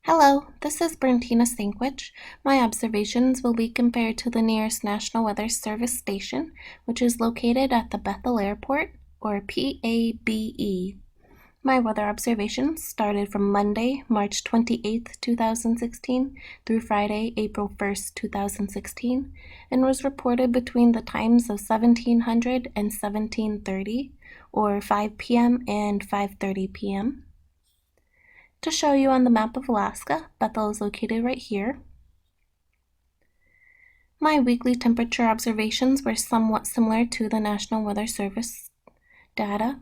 Hello, this is Berntina Stankwich. My observations will be compared to the nearest National Weather Service station, which is located at the Bethel Airport, or PABE. My weather observations started from Monday, March 28th, 2016 through Friday, April 1st, 2016, and was reported between the times of 1700 and 1730, or 5 p.m. and 5:30 p.m. To show you on the map of Alaska, Bethel is located right here. My weekly temperature observations were somewhat similar to the National Weather Service data.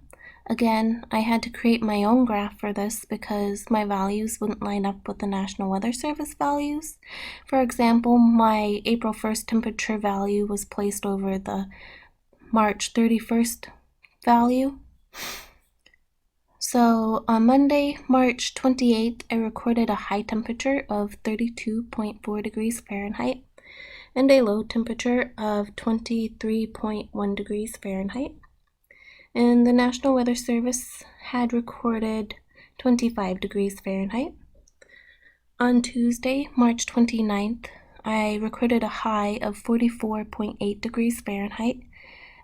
Again, I had to create my own graph for this because my values wouldn't line up with the National Weather Service values. For example, my April 1st temperature value was placed over the March 31st value. So on Monday, March 28th, I recorded a high temperature of 32.4 degrees Fahrenheit and a low temperature of 23.1 degrees Fahrenheit. And the National Weather Service had recorded 25 degrees Fahrenheit. On Tuesday, March 29th, I recorded a high of 44.8 degrees Fahrenheit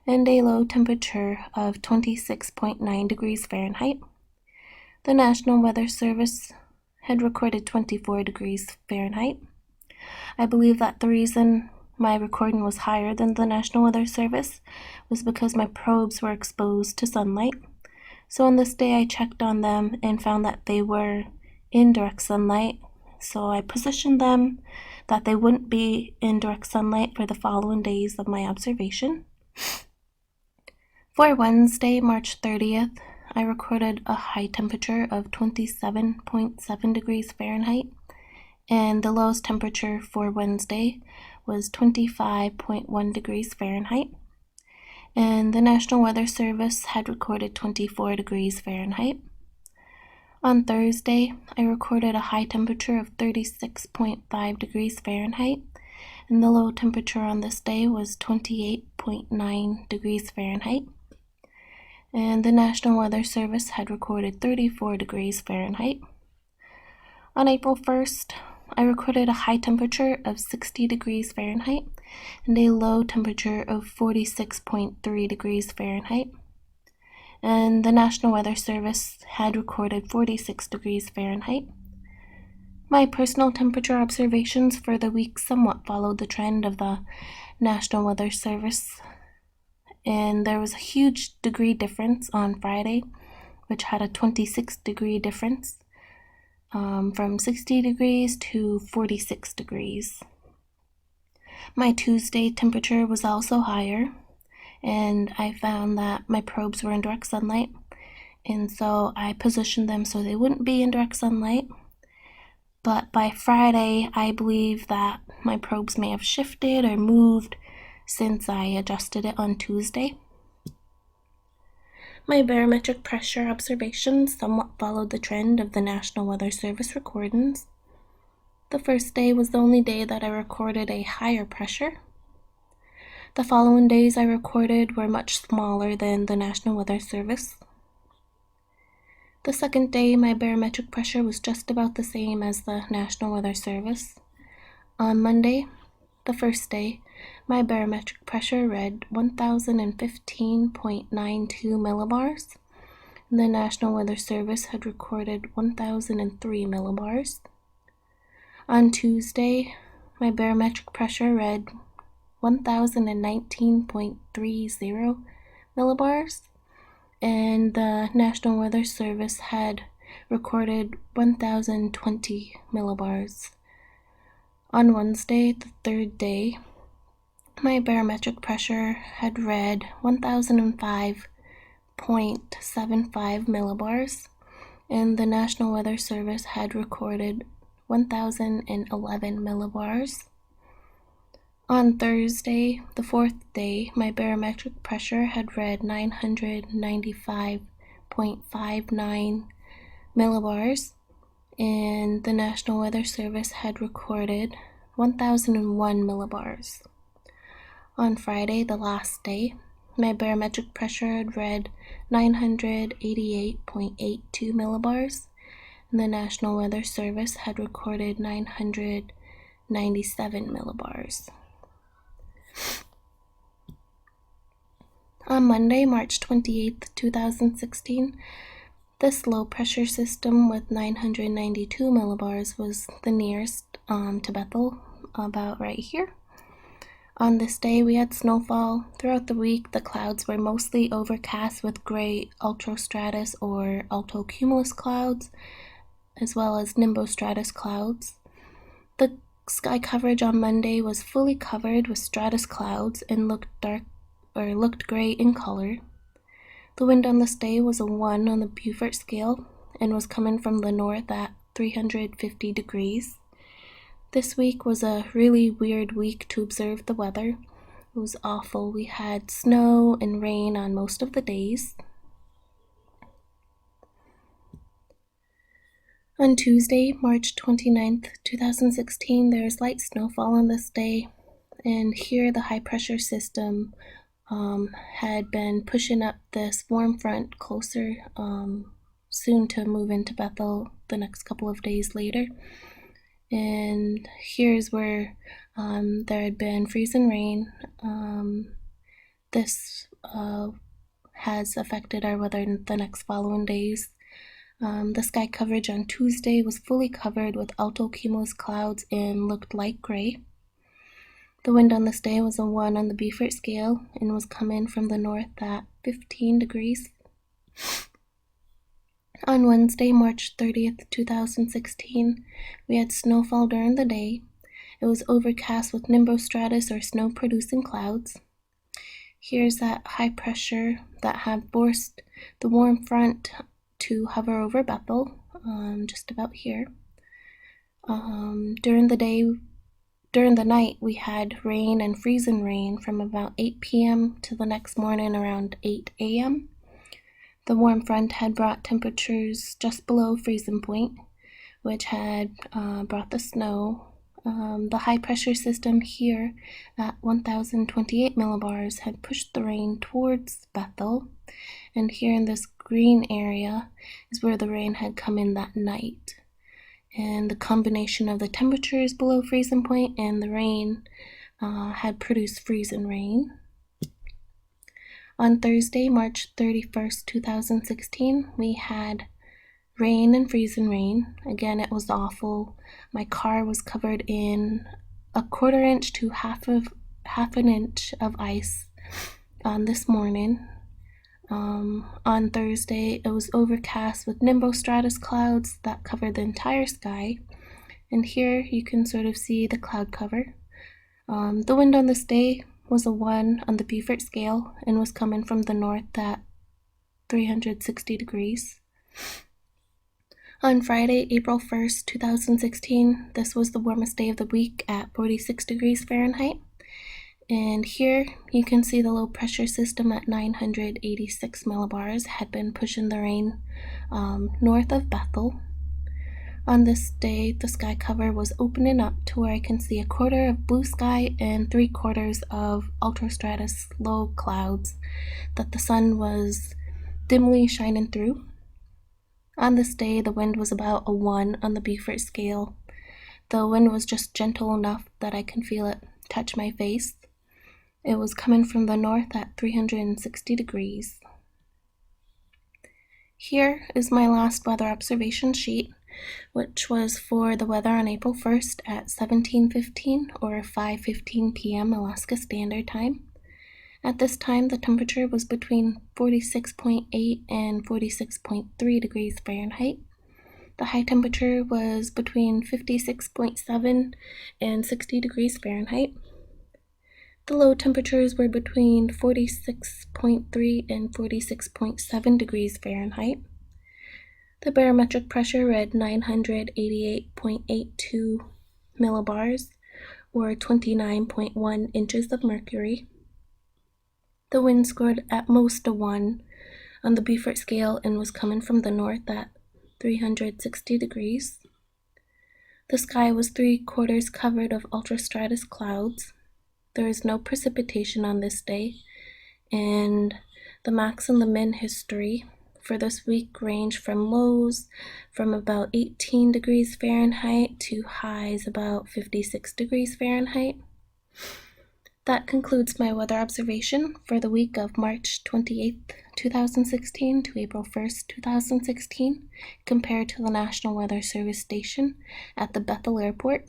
and a low temperature of 26.9 degrees Fahrenheit. The National Weather Service had recorded 24 degrees Fahrenheit. I believe that the reason my recording was higher than the National Weather Service was because my probes were exposed to sunlight. So on this day I checked on them and found that they were in direct sunlight. So I positioned them that they wouldn't be in direct sunlight for the following days of my observation. For Wednesday, March 30th, I recorded a high temperature of 27.7 degrees Fahrenheit, and the lowest temperature for Wednesday was 25.1 degrees Fahrenheit, and the National Weather Service had recorded 24 degrees Fahrenheit. On Thursday, I recorded a high temperature of 36.5 degrees Fahrenheit, and the low temperature on this day was 28.9 degrees Fahrenheit. And the National Weather Service had recorded 34 degrees Fahrenheit. On April 1st, I recorded a high temperature of 60 degrees Fahrenheit and a low temperature of 46.3 degrees Fahrenheit. And the National Weather Service had recorded 46 degrees Fahrenheit. My personal temperature observations for the week somewhat followed the trend of the National Weather Service, and there was a huge degree difference on Friday, which had a 26 degree difference, from 60 degrees to 46 degrees. My Tuesday temperature was also higher, and I found that my probes were in direct sunlight, and so I positioned them so they wouldn't be in direct sunlight. But by Friday, I believe that my probes may have shifted or moved since I adjusted it on Tuesday. My barometric pressure observations somewhat followed the trend of the National Weather Service recordings. The first day was the only day that I recorded a higher pressure. The following days I recorded were much smaller than the National Weather Service. The second day, my barometric pressure was just about the same as the National Weather Service. On Monday, the first day, my barometric pressure read 1,015.92 millibars. The National Weather Service had recorded 1,003 millibars. On Tuesday, my barometric pressure read 1,019.30 millibars, and the National Weather Service had recorded 1,020 millibars. On Wednesday, the third day, my barometric pressure had read 1,005.75 millibars, and the National Weather Service had recorded 1,011 millibars. On Thursday, the fourth day, my barometric pressure had read 995.59 millibars, and the National Weather Service had recorded 1,001 millibars. On Friday, the last day, my barometric pressure had read 988.82 millibars, and the National Weather Service had recorded 997 millibars. On Monday, March 28th, 2016, this low-pressure system with 992 millibars was the nearest to Bethel, about right here. On this day, we had snowfall. Throughout the week, the clouds were mostly overcast with gray altostratus or altocumulus clouds, as well as nimbostratus clouds. The sky coverage on Monday was fully covered with stratus clouds and looked gray in color. The wind on this day was a 1 on the Beaufort scale and was coming from the north at 350 degrees. This week was a really weird week to observe the weather. It was awful. We had snow and rain on most of the days. On Tuesday, March 29th, 2016, there was light snowfall on this day, and here the high-pressure system had been pushing up this warm front closer, soon to move into Bethel the next couple of days later. And here's where there had been freezing rain. This has affected our weather in the next following days. The sky coverage on Tuesday was fully covered with altocumulus clouds and looked light gray. The wind on this day was a 1 on the Beaufort scale and was coming from the north at 15 degrees. On Wednesday, March 30th, 2016, we had snowfall during the day. It was overcast with nimbostratus or snow-producing clouds. Here's that high pressure that had forced the warm front to hover over Bethel, just about here. During the night, we had rain and freezing rain from about 8 p.m. to the next morning around 8 a.m. The warm front had brought temperatures just below freezing point, which had brought the snow. The high-pressure system here at 1,028 millibars had pushed the rain towards Bethel, and here in this green area is where the rain had come in that night. And the combination of the temperatures below freezing point and the rain had produced freezing rain. On Thursday, March 31st, 2016, we had rain and freezing rain. Again, it was awful. My car was covered in a 1/4 inch to half an inch of ice this morning. On Thursday, it was overcast with nimbostratus clouds that covered the entire sky. And here you can sort of see the cloud cover. The wind on this day was a 1 on the Beaufort scale and was coming from the north at 360 degrees. On Friday, April 1st, 2016, this was the warmest day of the week at 46 degrees Fahrenheit. And here you can see the low pressure system at 986 millibars had been pushing the rain north of Bethel. On this day, the sky cover was opening up to where I can see 1/4 of blue sky and 3/4 of altostratus low clouds that the sun was dimly shining through. On this day, the wind was about a 1 on the Beaufort scale. The wind was just gentle enough that I can feel it touch my face. It was coming from the north at 360 degrees. Here is my last weather observation sheet, which was for the weather on April 1st at 17:15 or 5:15 p.m. Alaska Standard Time. At this time, the temperature was between 46.8 and 46.3 degrees Fahrenheit. The high temperature was between 56.7 and 60 degrees Fahrenheit. The low temperatures were between 46.3 and 46.7 degrees Fahrenheit. The barometric pressure read 988.82 millibars, or 29.1 inches of mercury. The wind scored at most a 1 on the Beaufort scale and was coming from the north at 360 degrees. The sky was 3/4 covered of altostratus clouds. There is no precipitation on this day, and the max and the min history for this week range from lows from about 18 degrees Fahrenheit to highs about 56 degrees Fahrenheit. That concludes my weather observation for the week of March 28th, 2016 to April 1st, 2016, compared to the National Weather Service station at the Bethel Airport.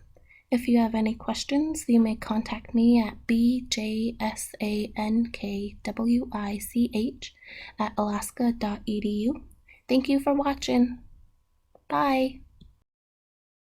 If you have any questions, you may contact me at bjsankwich@alaska.edu. Thank you for watching. Bye.